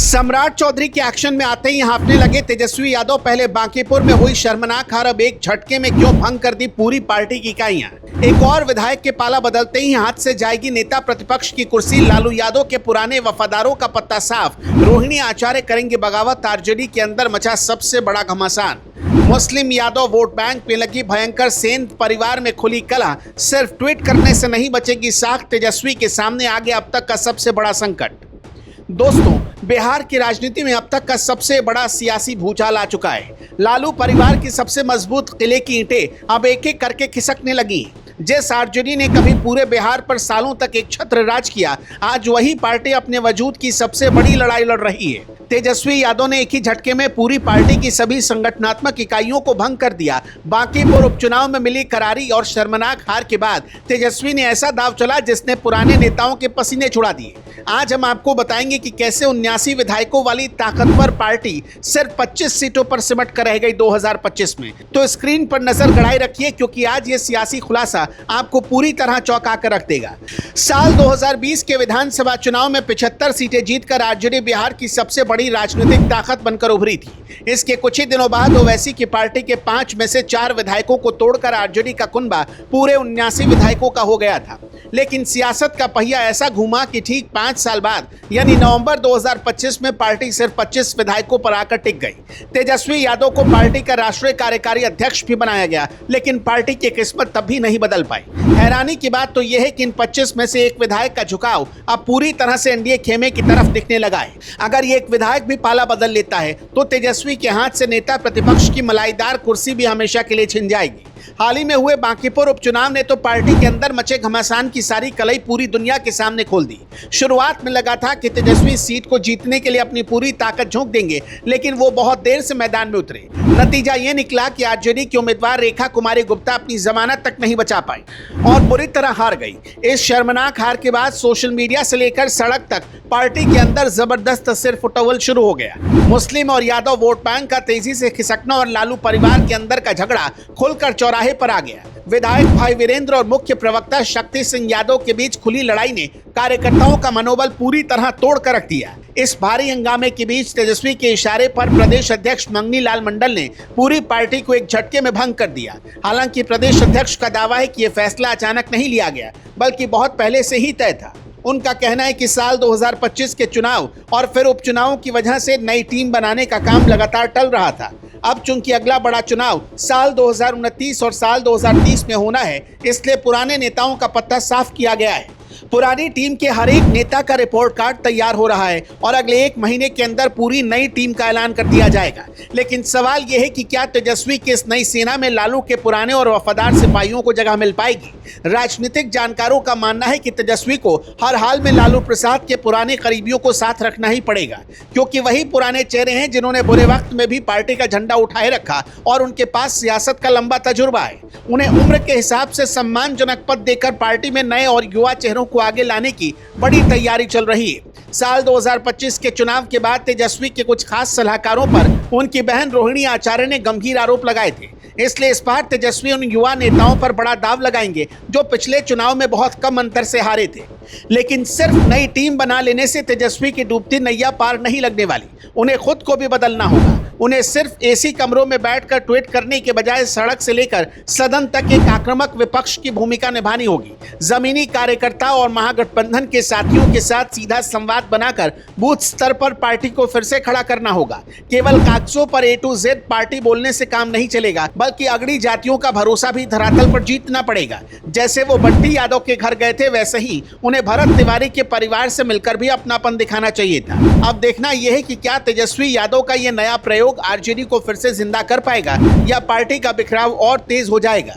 सम्राट चौधरी के एक्शन में आते ही हाँफने लगे तेजस्वी यादव। पहले बांकीपुर में हुई शर्मनाक हार, अब एक झटके में क्यों भंग कर दी पूरी पार्टी की इकाइयां। एक और विधायक के पाला बदलते ही हाथ से जाएगी नेता प्रतिपक्ष की कुर्सी। लालू यादव के पुराने वफादारों का पत्ता साफ, रोहिणी आचार्य करेंगे बगावत। आरजेडी के अंदर मचा सबसे बड़ा घमासान। मुस्लिम यादव वोट बैंक में लगी भयंकर सेंध, परिवार में खुली कलह। सिर्फ ट्वीट करने से नहीं बचेगी साख, तेजस्वी के सामने आ गया अब तक का सबसे बड़ा संकट। दोस्तों, बिहार की राजनीति में अब तक का सबसे बड़ा सियासी भूचाल आ चुका है। लालू परिवार की सबसे मजबूत किले की ईंटें अब एक एक करके खिसकने लगी। जिस आरजेडी ने कभी पूरे बिहार पर सालों तक एक छत्र राज किया, आज वही पार्टी अपने वजूद की सबसे बड़ी लड़ाई लड़ रही है। तेजस्वी यादव ने एक ही झटके में पूरी पार्टी की सभी संगठनात्मक इकाइयों को भंग कर दिया। बांकीपुर उपचुनाव में मिली करारी और शर्मनाक हार के बाद तेजस्वी ने ऐसा दाव चला जिसने पुराने नेताओं के पसीने छुड़ा दिए। आज हम आपको बताएंगे कि कैसे 79 विधायकों वाली ताकतवर पार्टी सिर्फ 25 सीटों पर सिमट कर रह गई 2025 में। तो स्क्रीन पर नजर गड़ाए रखिए, क्योंकि आज ये सियासी खुलासा आपको पूरी तरह चौंका कर रख देगा। साल 2020 के विधानसभा चुनाव में 75 सीटें जीतकर आरजेडी बिहार की सबसे बड़ी राजनीतिक ताकत बनकर उभरी थी। इसके कुछ ही दिनों बाद ओवैसी की पार्टी के 5 में से 4 विधायकों को तोड़कर आरजेडी का कुनबा पूरे 79 विधायकों का हो गया था। लेकिन सियासत का पहिया ऐसा घूमा कि ठीक 5 साल बाद यानी नवंबर 2025 में पार्टी सिर्फ 25 विधायकों पर आकर टिक गई। तेजस्वी यादव को पार्टी का राष्ट्रीय कार्यकारी अध्यक्ष भी बनाया गया, लेकिन पार्टी की किस्मत तब भी नहीं बदल पाई। हैरानी की बात तो यह है कि इन 25 में से एक विधायक का झुकाव अब पूरी तरह से एनडीए खेमे की तरफ दिखने लगा है। अगर ये एक विधायक भी पाला बदल लेता है तो तेजस्वी के हाथ से नेता प्रतिपक्ष की मलाईदार कुर्सी भी हमेशा के लिए छिन जाएगी। हाल ही में हुए बांकीपुर उपचुनाव ने तो पार्टी के अंदर मचे घमासान की सारी कलई पूरी दुनिया के सामने खोल दी। शुरुआत में लगा था कि तेजस्वी सीट को जीतने के लिए अपनी पूरी ताकत झोंक देंगे, लेकिन वो बहुत देर से मैदान में उतरे। नतीजा ये निकला कि आरजेडी की उम्मीदवार रेखा कुमारी गुप्ता अपनी जमानत तक नहीं बचा पाई और बुरी तरह हार गई। इस शर्मनाक हार के बाद सोशल मीडिया से लेकर सड़क तक पार्टी के अंदर जबरदस्त सिर फुटवल शुरू हो गया। मुस्लिम और यादव वोट बैंक का तेजी से खिसकना और लालू परिवार के अंदर का झगड़ा खुलकर चौराहे पर आ गया। विधायक भाई वीरेंद्र और मुख्य प्रवक्ता शक्ति सिंह यादव के बीच खुली लड़ाई ने कार्यकर्ताओं का मनोबल पूरी तरह तोड़ कर रख दिया। इस भारी हंगामे के बीच तेजस्वी के इशारे पर प्रदेश अध्यक्ष मंगनी लाल मंडल ने पूरी पार्टी को एक झटके में भंग कर दिया। हालांकि प्रदेश अध्यक्ष का दावा है कि यह फैसला अचानक नहीं लिया गया, बल्कि बहुत पहले से ही तय था। उनका कहना है कि साल 2025 के चुनाव और फिर उपचुनावों की वजह से नई टीम बनाने का काम लगातार टल रहा था। अब चूंकि अगला बड़ा चुनाव साल 2029 और साल 2030 में होना है, इसलिए पुराने नेताओं का पत्ता साफ किया गया है। पुरानी टीम के हर एक नेता का रिपोर्ट कार्ड तैयार हो रहा है और अगले 1 महीने के अंदर पूरी नई टीम का ऐलान कर दिया जाएगा। लेकिन सवाल यह है कि क्या तेजस्वी की इस नई सेना में लालू के पुराने और वफादार सिपाहियों को जगह मिल पाएगी। राजनीतिक जानकारों का मानना है कि तेजस्वी को हर हाल में लालू प्रसाद के पुराने करीबियों को साथ रखना ही पड़ेगा, क्योंकि वही पुराने चेहरे हैं जिन्होंने बुरे वक्त में भी पार्टी का झंडा उठाए रखा और उनके पास सियासत का लंबा तजुर्बा है। उन्हें उम्र के हिसाब से सम्मानजनक पद देकर पार्टी में नए और युवा चेहरों को आगे लाने की बड़ी तैयारी चल रही है। साल 2025 के चुनाव के बाद तेजस्वी के कुछ खास सलाहकारों पर उनकी बहन रोहिणी आचार्य ने गंभीर आरोप लगाए थे। इसलिए इस बार तेजस्वी उन युवा नेताओं पर बड़ा दाव लगाएंगे जो पिछले चुनाव में बहुत कम अंतर से हारे थे। लेकिन सिर्फ नई टीम बना लेने से तेजस्वी की डूबती नैया पार नहीं लगने वाली। उन्हें खुद को भी बदलना होगा। उन्हें सिर्फ एसी कमरों में बैठकर ट्वीट करने के बजाय सड़क से लेकर सदन तक एक आक्रामक विपक्ष की भूमिका निभानी होगी। जमीनी कार्यकर्ता और महागठबंधन के साथियों के साथ सीधा संवाद बनाकर बूथ स्तर पर पार्टी को फिर से खड़ा करना होगा। केवल कागजों पर A to Z पार्टी बोलने से काम नहीं चलेगा, बल्कि अगड़ी जातियों का भरोसा भी धरातल पर जीतना पड़ेगा। जैसे वो बंटी यादव के घर गए थे, वैसे ही उन्हें भरत तिवारी के परिवार से मिलकर भी अपनापन दिखाना चाहिए था। अब देखना यह है कि क्या तेजस्वी यादव का यह नया प्रयोग आरजेडी को फिर से जिंदा कर पाएगा या पार्टी का बिखराव और तेज हो जाएगा।